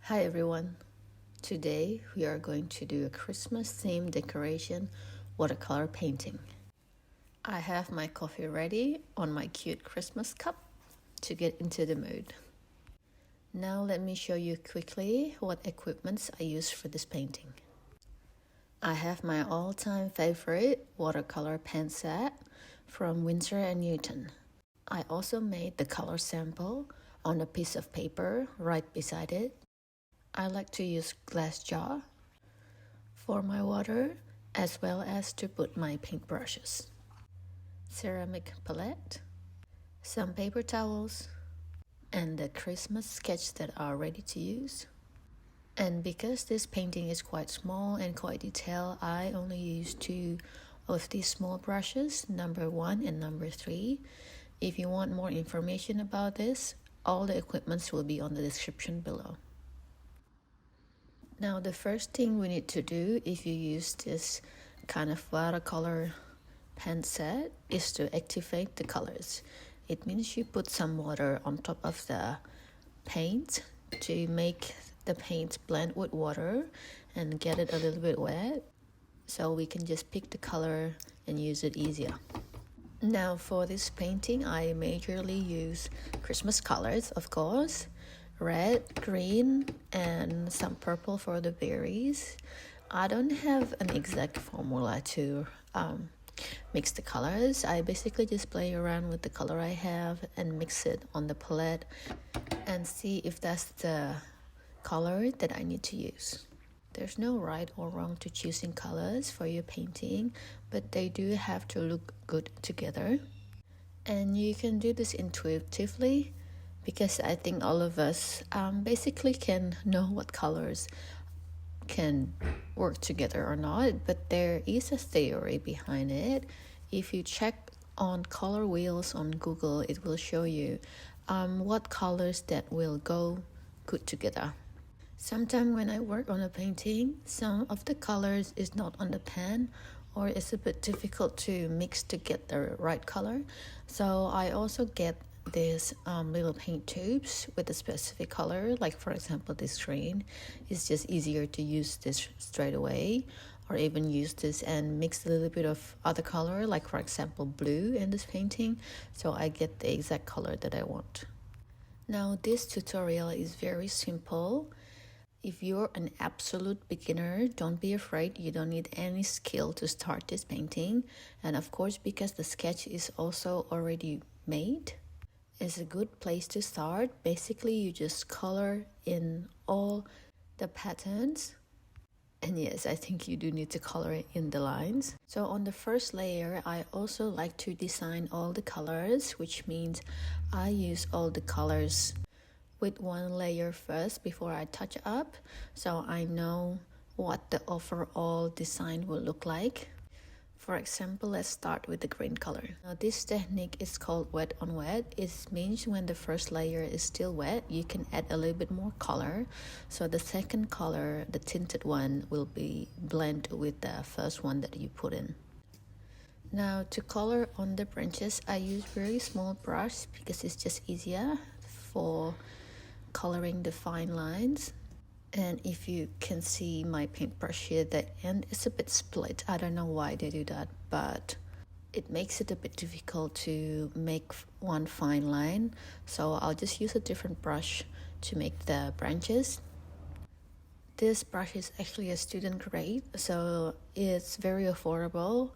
Hi everyone. Today we are going to do a Christmas themed decoration watercolor painting. I have my coffee ready on my cute Christmas cup to get into the mood. Now let me show you quickly what equipments I use for this painting. I have my all-time favorite watercolor pen set from Winsor and Newton. I also made the color sample on a piece of paper right beside it. I like to use glass jar for my water as well as to put my paintbrushes, ceramic palette, some paper towels, and the Christmas sketch that are ready to use. And because this painting is quite small and quite detailed, I only use two of these small brushes, number 1 and number 3. If you want more information about this, all the equipments will be on the description below. Now the first thing we need to do if you use this kind of watercolor pen set is to activate the colors. It means you put some water on top of the paint to make the paint blend with water and get it a little bit wet so we can just pick the color and use it easier. Now for this painting I majorly use Christmas colors, of course. Red, green, and some purple for the berries. I don't have an exact formula to mix the colors. I basically just play around with the color I have and mix it on the palette and see if that's the color that I need to use. There's no right or wrong to choosing colors for your painting, but they do have to look good together. And you can do this intuitively, because I think all of us basically can know what colors can work together or not, but there is a theory behind it. If you check on color wheels on Google, it will show you what colors that will go good together. Sometimes when I work on a painting, some of the colors is not on the pen, or it's a bit difficult to mix to get the right color. So I also get these little paint tubes with a specific color, like for example this green. It's just easier to use this straight away, or even use this and mix a little bit of other color, like for example blue in this painting, so I get the exact color that I want. Now this tutorial is very simple. If you're an absolute beginner, don't be afraid. You don't need any skill to start this painting, and of course because the sketch is also already made, is a good place to start. Basically you just color in all the patterns, and yes, I think you do need to color in the lines. So on the first layer I also like to design all the colors, which means I use all the colors with one layer first before I touch up, so I know what the overall design will look like. For example, let's start with the green color. Now this technique is called wet on wet. It means when the first layer is still wet, you can add a little bit more color. So the second color, the tinted one, will be blend with the first one that you put in. Now to color on the branches, I use very small brush because it's just easier for coloring the fine lines. And if you can see my paintbrush here, the end is a bit split. I don't know why they do that, but it makes it a bit difficult to make one fine line. So I'll just use a different brush to make the branches. This brush is actually a student grade, so it's very affordable.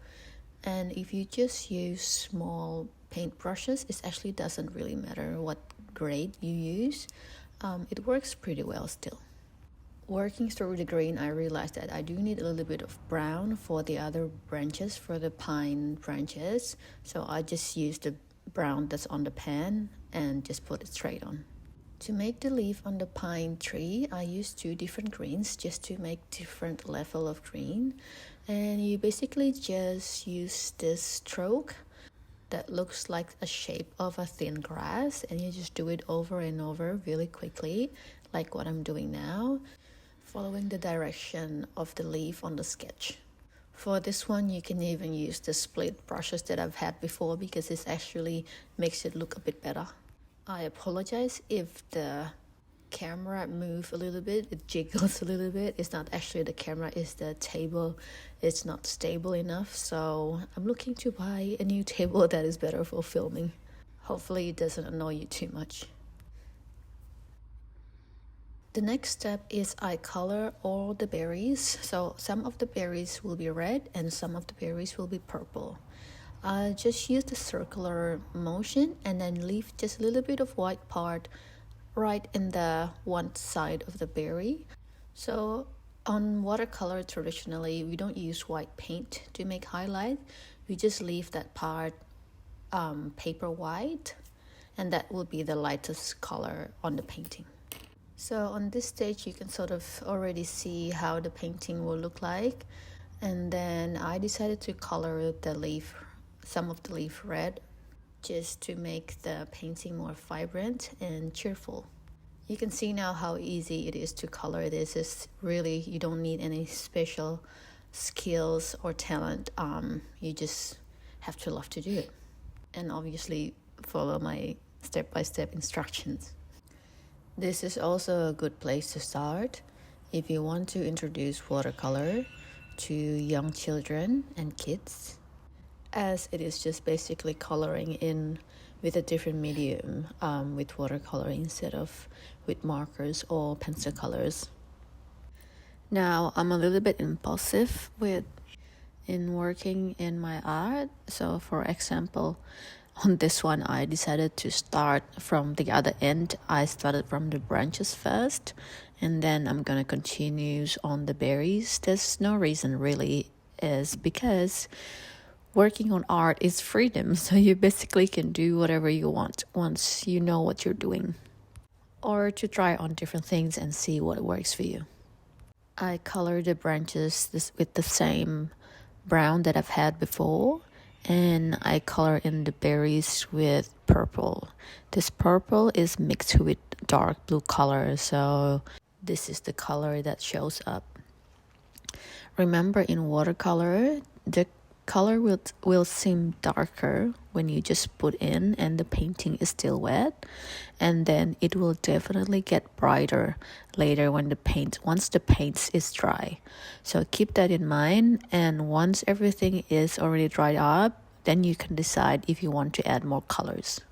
And if you just use small paintbrushes, it actually doesn't really matter what grade you use. It works pretty well still. Working through the green, I realized that I do need a little bit of brown for the other branches, for the pine branches. So I just use the brown that's on the pan and just put it straight on. To make the leaf on the pine tree, I use two different greens just to make different level of green. And you basically just use this stroke that looks like a shape of a thin grass, and you just do it over and over really quickly, like what I'm doing now, following the direction of the leaf on the sketch. For this one, you can even use the split brushes that I've had before because it actually makes it look a bit better. I apologize if the camera move a little bit, it jiggles a little bit. It's not actually the camera, it's the table. It's not stable enough, so I'm looking to buy a new table that is better for filming. Hopefully it doesn't annoy you too much. The next step is I color all the berries. So some of the berries will be red and some of the berries will be purple. I just use the circular motion and then leave just a little bit of white part right in the one side of the berry. So on watercolor, traditionally we don't use white paint to make highlight. We just leave that part paper white, and that will be the lightest color on the painting. So on this stage you can sort of already see how the painting will look like. And then I decided to color the leaf, some of the leaf red, just to make the painting more vibrant and cheerful. You can see now how easy it is to color this. Is really, you don't need any special skills or talent. You just have to love to do it. And obviously follow my step-by-step instructions. This is also a good place to start if you want to introduce watercolor to young children and kids, as it is just basically coloring in with a different medium, with watercolor instead of with markers or pencil colors. Now I'm a little bit impulsive in working in my art. So for example, on this one I decided to start from the other end. I started from the branches first, and then I'm gonna continue on the berries. There's no reason really, is because working on art is freedom, so you basically can do whatever you want once you know what you're doing, or to try on different things and see what works for you. I color the branches with the same brown that I've had before, and I color in the berries with purple. This purple is mixed with dark blue color, so this is the color that shows up. Remember, in watercolor, the color will seem darker when you just put in and the painting is still wet, and then it will definitely get brighter later once the paint is dry. So keep that in mind, and once everything is already dried up, then you can decide if you want to add more colors.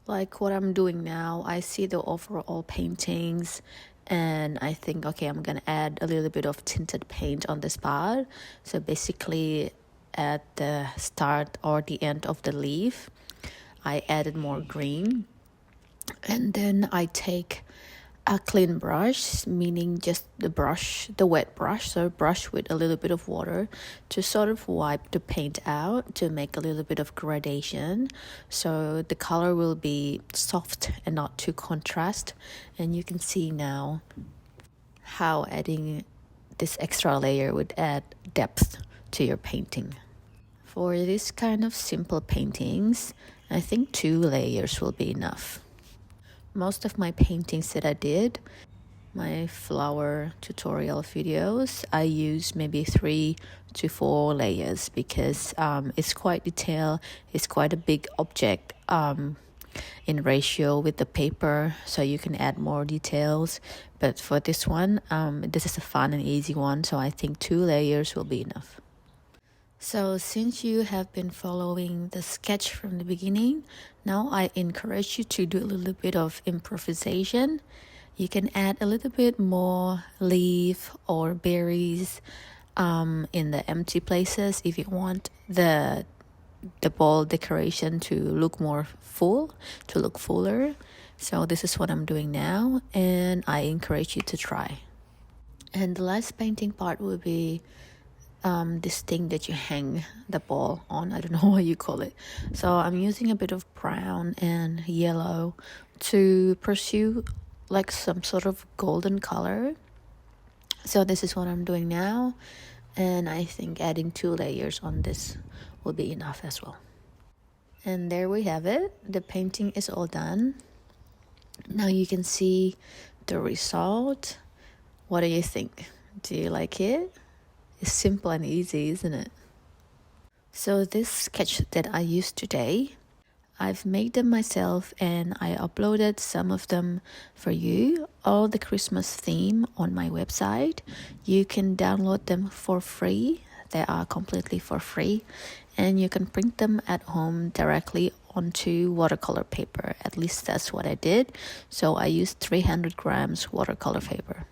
Like what I'm doing now, I see the overall paintings and I think, okay, I'm gonna add a little bit of tinted paint on this part. So basically at the start or the end of the leaf, I added more green, and then I take a clean brush, meaning just the wet brush, so brush with a little bit of water to sort of wipe the paint out to make a little bit of gradation, so the color will be soft and not too contrast. And you can see now how adding this extra layer would add depth to your painting. For this kind of simple paintings, I think 2 layers will be enough. Most of my paintings that I did, my flower tutorial videos, I use maybe 3 to 4 layers because it's quite detailed. It's quite a big object in ratio with the paper, so you can add more details. But for this one, this is a fun and easy one, so I think 2 layers will be enough. So since you have been following the sketch from the beginning, now I encourage you to do a little bit of improvisation. You can add a little bit more leaf or berries in the empty places if you want the ball decoration to look more full, to look fuller. So this is what I'm doing now, and I encourage you to try. And the last painting part will be this thing that you hang the ball on. I don't know what you call it. So I'm using a bit of brown and yellow to pursue like some sort of golden color. So this is what I'm doing now, and I think adding 2 layers on this will be enough as well. And there we have it. The painting is all done. Now you can see the result. What do you think? Do you like it? It's simple and easy, isn't it? So this sketch that I used today, I've made them myself and I uploaded some of them for you all the Christmas theme on my website. You can download them for free. They are completely for free, and you can print them at home directly onto watercolor paper. At least that's what I did. So I used 300 grams watercolor paper.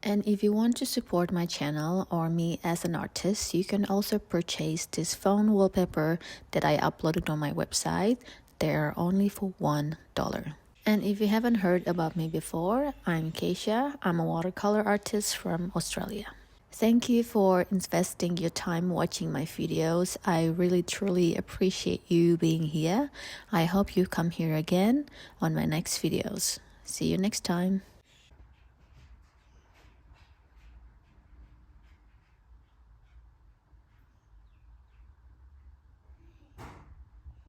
And if you want to support my channel or me as an artist, you can also purchase this phone wallpaper that I uploaded on my website. They're only for $1. And if you haven't heard about me before, I'm Keishart. I'm a watercolor artist from Australia. Thank you for investing your time watching my videos. I really truly appreciate you being here. I hope you come here again on my next videos. See you next time.